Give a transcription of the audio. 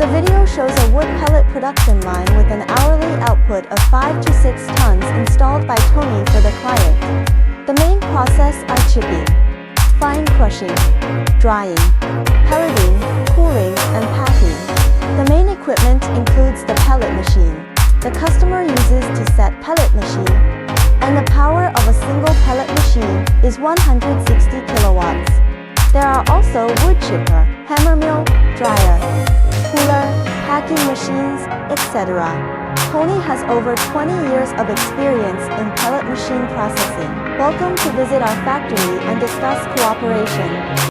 The video shows a wood pellet production line with an hourly output of 5 to 6 tons installed by Tony for the client. The main process are chipping, fine crushing, drying, pelleting, cooling, and packing. The main equipment includes the pellet machine the customer uses to set pellet machine, and the power of a single pellet machine is 160 kilowatts. There are also wood chipper, hammer mill, dryer, cooler, packing machines, etc. Tony has over 20 years of experience in pellet machine processing. Welcome to visit our factory and discuss cooperation.